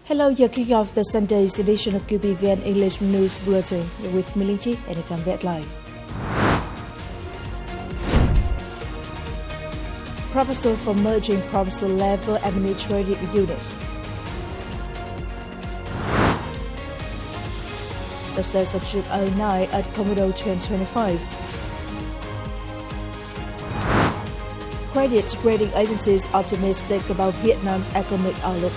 Hello, you're kicking off the Sunday's edition of QPVN English News Bulletin with Milinchi and the headlines. Proposal for merging provincial-level administrative units. Success of Ship 09 at KOMODO 2025. Credit rating agencies optimistic about Vietnam's economic outlook.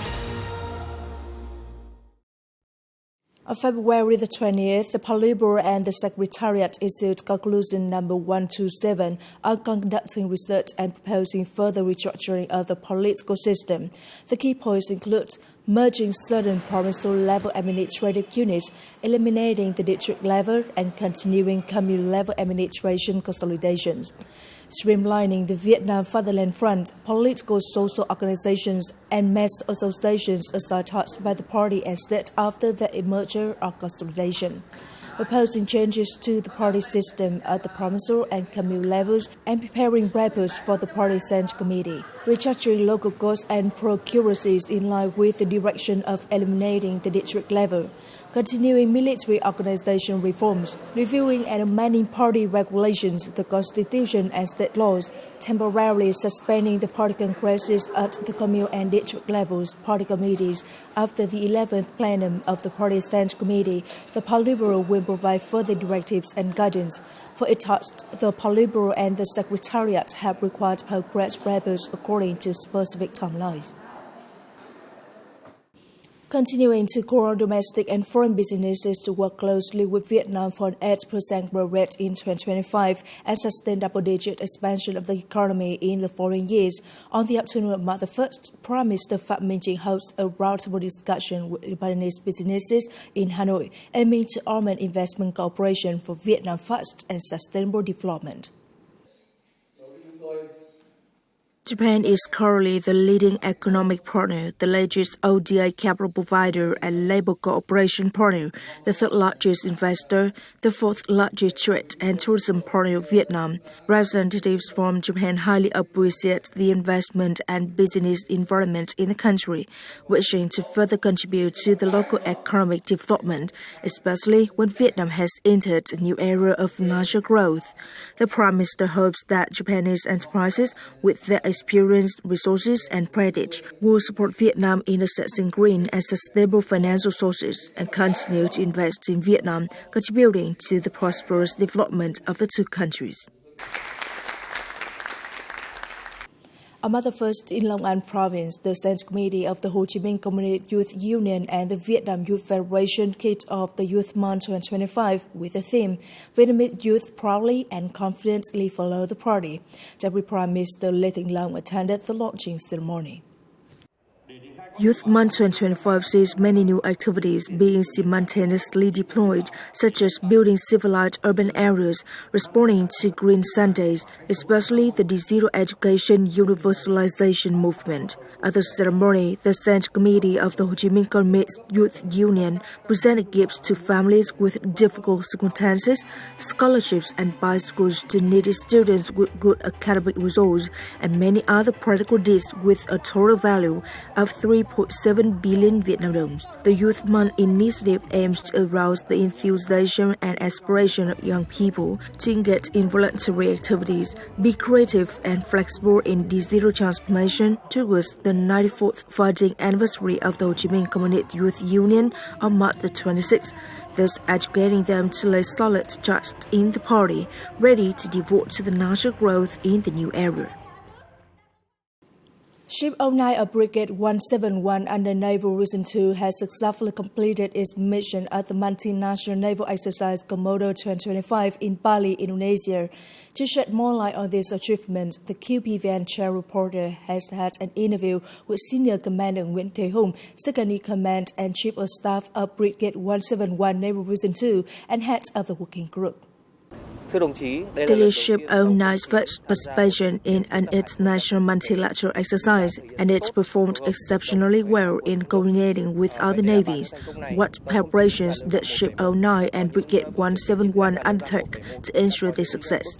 On February the 20th, the Politburo and the Secretariat issued conclusion number 127 on conducting research and proposing further restructuring of the political system. The key points include merging certain provincial-level administrative units, eliminating the district level, and continuing commune-level administration consolidations. Streamlining the Vietnam Fatherland Front, political social organizations, and mass associations aside touched by the party and state after the merger or consolidation. Proposing changes to the party system at the provincial and commune levels and preparing reports for the party central committee. Restructuring local costs and procuracies in line with the direction of eliminating the district level. Continuing military organization reforms, reviewing and amending party regulations, the constitution and state laws, temporarily suspending the party congresses at the commune and district levels, party committees. After the 11th plenum of the party central committee, the Politburo will provide further directives and guidance. For it touched, the Politburo and the Secretariat have required progress reports according to specific timelines. Continuing to call on domestic and foreign businesses to work closely with Vietnam for an 8% growth rate in 2025 and sustain double-digit expansion of the economy in the following years. On the afternoon of March 1st, Prime Minister Phạm Minh Chính hosted a roundtable discussion with Japanese businesses in Hanoi, aiming to augment investment cooperation for Vietnam fast and sustainable development. Japan is currently the leading economic partner, the largest ODA capital provider and labor cooperation partner, the third largest investor, the fourth largest trade and tourism partner of Vietnam. Representatives from Japan highly appreciate the investment and business environment in the country, wishing to further contribute to the local economic development, especially when Vietnam has entered a new era of national growth. The Prime Minister hopes that Japanese enterprises, with their experience, resources, and prestige, will support Vietnam in accessing green and sustainable financial sources and continue to invest in Vietnam, contributing to the prosperous development of the two countries. On March 1st, in Long An Province, the Central Committee of the Ho Chi Minh Communist Youth Union and the Vietnam Youth Federation kicked off the Youth Month 2025 with the theme, Vietnamese Youth Proudly and Confidently Follow the Party. Deputy Prime Minister Lê Thịnh Long attended the launching ceremony. Youth Month 2025 sees many new activities being simultaneously deployed, such as building civilized urban areas, responding to Green Sundays, especially the Zero Education Universalization movement. At the ceremony, the Central Committee of the Ho Chi Minh Communist Youth Union presented gifts to families with difficult circumstances, scholarships and bicycles to needy students with good academic results, and many other practical deeds with a total value of 3.7 billion Vietnam đồng. The Youth Month initiative aims to arouse the enthusiasm and aspiration of young people to engage in voluntary activities, be creative and flexible in digital transformation towards the 94th founding anniversary of the Ho Chi Minh Communist Youth Union on March the 26th, thus educating them to lay solid trust in the party, ready to devote to the national growth in the new era. Ship 09 of Brigade 171 under Naval Reason 2 has successfully completed its mission at the multinational naval exercise KOMODO 2025 in Bali, Indonesia. To shed more light on this achievement, the QPVN chair reporter has had an interview with Senior Commander Nguyễn Thế Hùng, Second in Command and Chief of Staff of Brigade 171 Naval Reason 2 and head of the working group. The leadership organized first participation in an international multilateral exercise, and it performed exceptionally well in coordinating with other navies. What preparations did Ship 09 and Brigade 171 undertake to ensure this success?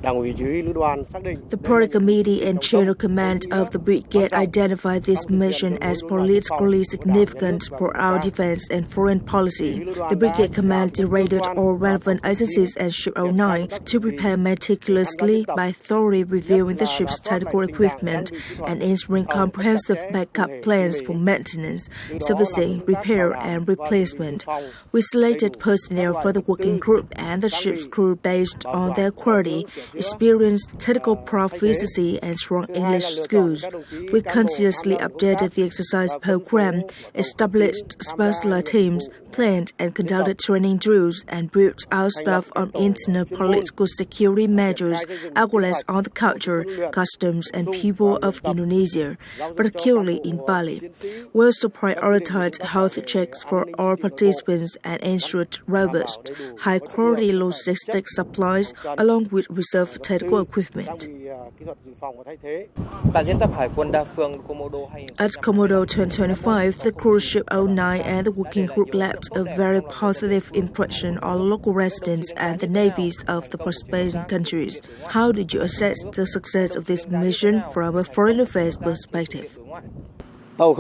The Project Committee and Chain of Command of the Brigade identified this mission as politically significant for our defense and foreign policy. The Brigade Command directed all relevant agencies and Ship 09 to prepare meticulously by thoroughly reviewing the ship's technical equipment and ensuring comprehensive backup plans for maintenance, servicing, repair, and replacement. We selected personnel for the working group and the ship's crew based on their quality, experience, technical proficiency, and strong English skills. We continuously updated the exercise program, established special teams, planned and conducted training drills, and briefed our staff on internal political security measures, as well as on the culture, customs, and people of Indonesia, particularly in Bali. We also prioritized health checks for all participants and ensured robust, high-quality logistics supplies along with reserve technical equipment. At KOMODO 2025, the cruise ship 09 and the working group left a very positive impression on local residents and the navies of the participating countries. How did you assess the success of this mission from a foreign affairs perspective? Ship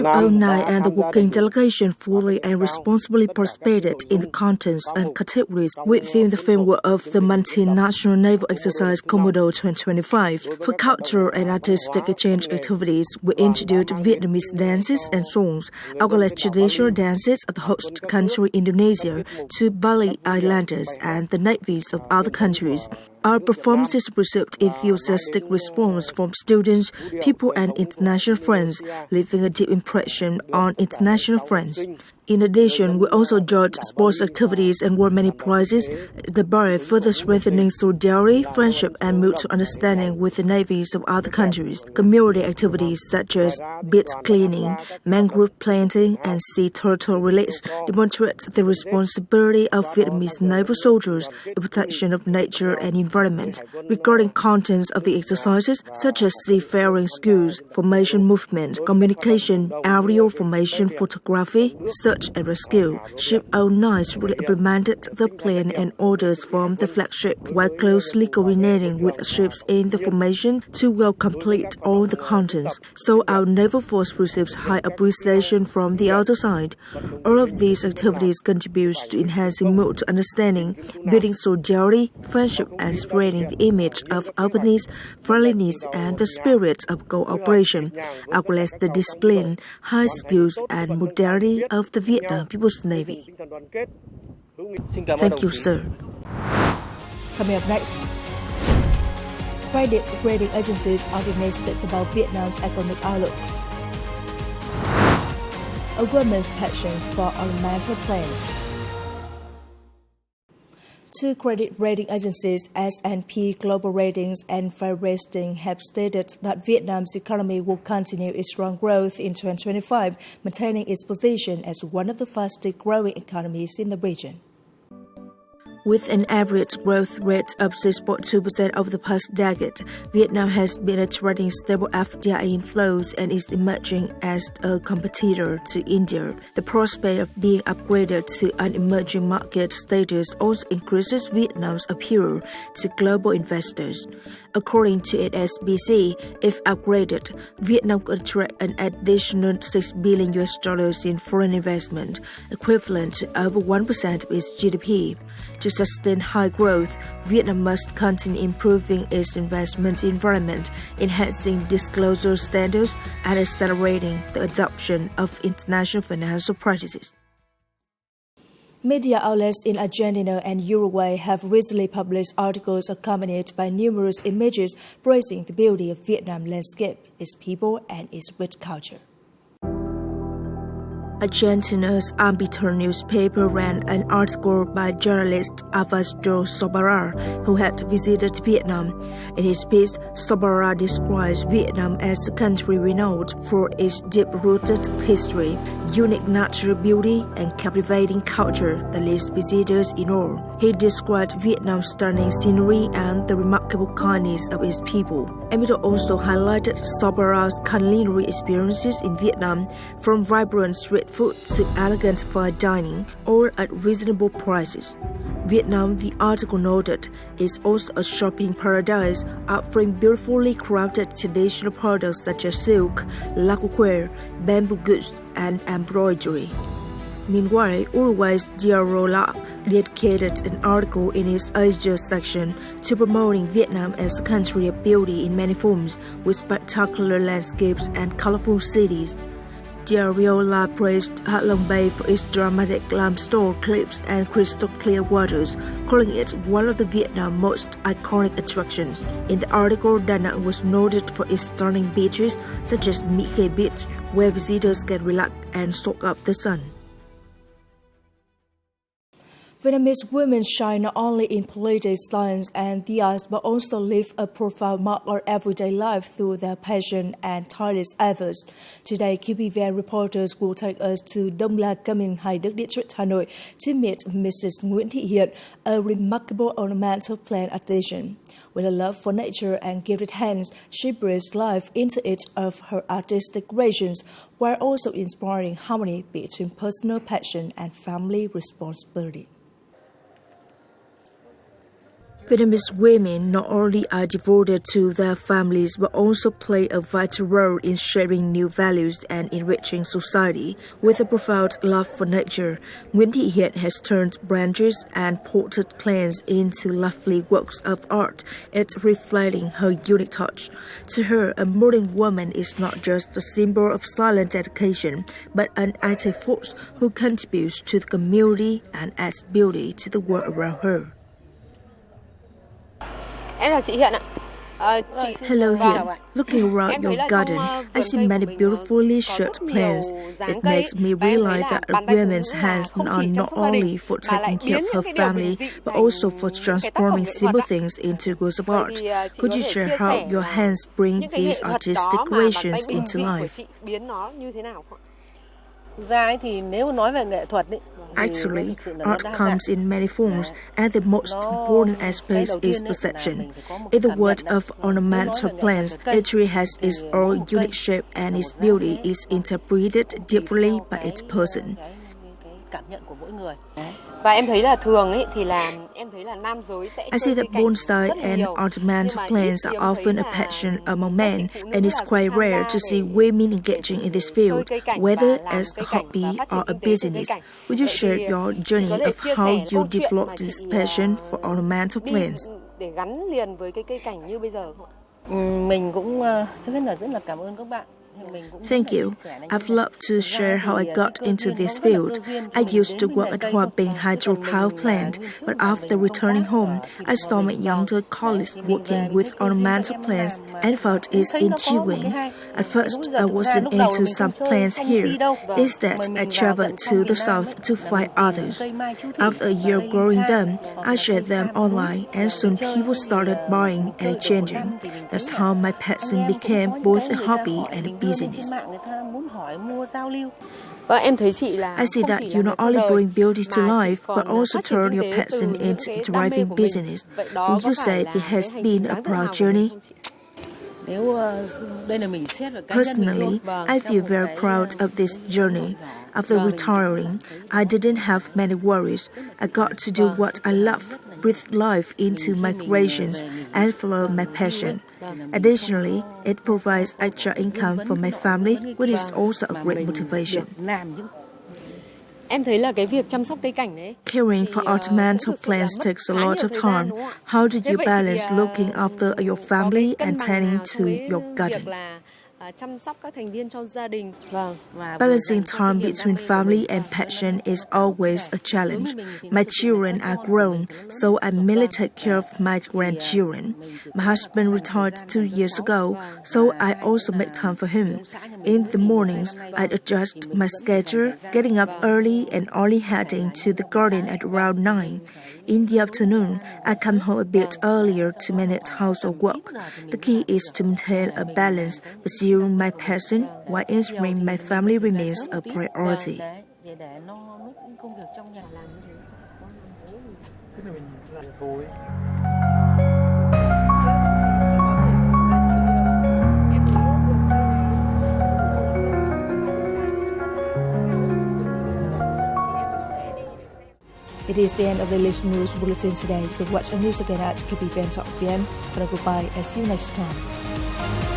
09 and the working delegation fully and responsibly participated in the contents and categories within the framework of the multinational naval exercise KOMODO 2025. For cultural and artistic exchange activities, we introduced Vietnamese dances and songs, as well as traditional dances of the host country Indonesia to Bali Islanders and the navies of other countries. Our performances received enthusiastic response from students, people, and international friends, leaving a deep impression on international friends. In addition, we also judged sports activities and won many prizes, thereby further strengthening solidarity, friendship, and mutual understanding with the navies of other countries. Community activities such as beach cleaning, mangrove planting, and sea turtle release demonstrate the responsibility of Vietnamese naval soldiers in protection of nature and environment. Regarding contents of the exercises, such as seafaring skills, formation movement, communication, aerial formation photography, search and rescue, Ship 09 really implemented the plan and orders from the flagship while closely coordinating with ships in the formation to well complete all the contents, so our naval force receives high appreciation from the other side. All of these activities contribute to enhancing mutual understanding, building solidarity, friendship, and spreading the image of openness, friendliness, and the spirit of cooperation, as well as the discipline, high skills, and modernity of the Vietnam People's Navy. Thank you, sir. Coming up next, credit rating agencies are optimistic about Vietnam's economic outlook. A woman's passion for ornamental plants. Two credit rating agencies, S&P Global Ratings and Fitch Ratings, have stated that Vietnam's economy will continue its strong growth in 2025, maintaining its position as one of the fastest growing economies in the region. With an average growth rate of 6.2% over the past decade, Vietnam has been attracting stable FDI inflows and is emerging as a competitor to India. The prospect of being upgraded to an emerging market status also increases Vietnam's appeal to global investors. According to HSBC, if upgraded, Vietnam could attract an additional $6 billion in foreign investment, equivalent to over 1% of its GDP. To sustain high growth, Vietnam must continue improving its investment environment, enhancing disclosure standards, and accelerating the adoption of international financial practices. Media outlets in Argentina and Uruguay have recently published articles accompanied by numerous images praising the beauty of Vietnam landscape, its people, and its rich culture. Argentina's Arbiter newspaper ran an article by journalist Alvaro Sobara, who had visited Vietnam. In his piece, Sobara describes Vietnam as a country renowned for its deep-rooted history, unique natural beauty, and captivating culture that leaves visitors in awe. He described Vietnam's stunning scenery and the remarkable kindness of its people. Arbiter also highlighted Sobara's culinary experiences in Vietnam, from vibrant street great food to elegant fine dining, all at reasonable prices. Vietnam, the article noted, is also a shopping paradise, offering beautifully crafted traditional products such as silk, lacquer, bamboo goods, and embroidery. Meanwhile, Uruguay's Reup dedicated an article in its Asia section to promoting Vietnam as a country of beauty in many forms, with spectacular landscapes and colorful cities. Reup praised Ha Long Bay for its dramatic limestone cliffs and crystal-clear waters, calling it one of the Vietnam's most iconic attractions. In the article, Da Nang was noted for its stunning beaches, such as My Khê Beach, where visitors can relax and soak up the sun. Vietnamese women shine not only in politics, science, and the arts, but also leave a profound mark on everyday life through their passion and tireless efforts. Today, QPVN reporters will take us to Đông La Camin, Hải Đức District, Hanoi, to meet Mrs. Nguyễn Thị Hiền, a remarkable ornamental plant artisan. With a love for nature and gifted hands, she breathes life into each of her artistic creations, while also inspiring harmony between personal passion and family responsibility. Vietnamese women not only are devoted to their families but also play a vital role in shaping new values and enriching society. With a profound love for nature, Nguyễn Thị Hiền has turned branches and potted plants into lovely works of art, it reflecting her unique touch. To her, a modern woman is not just a symbol of silent dedication, but an active force who contributes to the community and adds beauty to the world around her. Em chào chị Hiền ạ. Hello Hiền. Looking around your garden, I see many beautifully shaped plants. It makes me realize that a woman's hands are not only for taking care of her family, but also for transforming simple things into works of art. Could you share how your hands bring these artistic creations into life? Actually, art comes in many forms, and the most important aspect is perception. In the world of ornamental plants, each tree has its own unique shape and its beauty is interpreted differently by its person. I see that bonsai and ornamental plants are often a passion among men, and it's quite rare to see women engaging in this field, whether as a hobby or a business. Would you share your journey of how you developed this passion for ornamental plants? Thank you. I'd love to share how I got into this field. I used to work at Hòa Bình hydropower plant, but after returning home, I saw my younger colleagues working with ornamental plants and felt it intriguing. At first, I wasn't into some plants here. Instead, I traveled to the south to find others. After a year growing them, I shared them online, and soon people started buying and exchanging. That's how my passion became both a hobby and a business. I see that you not only bring beauty to life, but also turn your passion into thriving business. Would you say this has been a proud journey? Personally, I feel very proud of this journey. After retiring, I didn't have many worries. I got to do what I love, breathe life into my creations, and follow my passion. Additionally, it provides extra income for my family, which is also a great motivation. Caring for ornamental plants takes a lot of time. How do you balance looking after your family and tending to your garden? Balancing time between family and passion is always a challenge. My children are grown, so I mainly take care of my grandchildren. My husband retired 2 years ago, so I also make time for him. In the mornings, I adjust my schedule, getting up early and only heading to the garden at around 9. In the afternoon, I come home a bit earlier to manage household work. The key is to maintain a balance, pursuing my passion while ensuring my family remains a priority. It is the end of the latest news bulletin today. You can watch our news again at KPVN.vn. Goodbye and see you next time.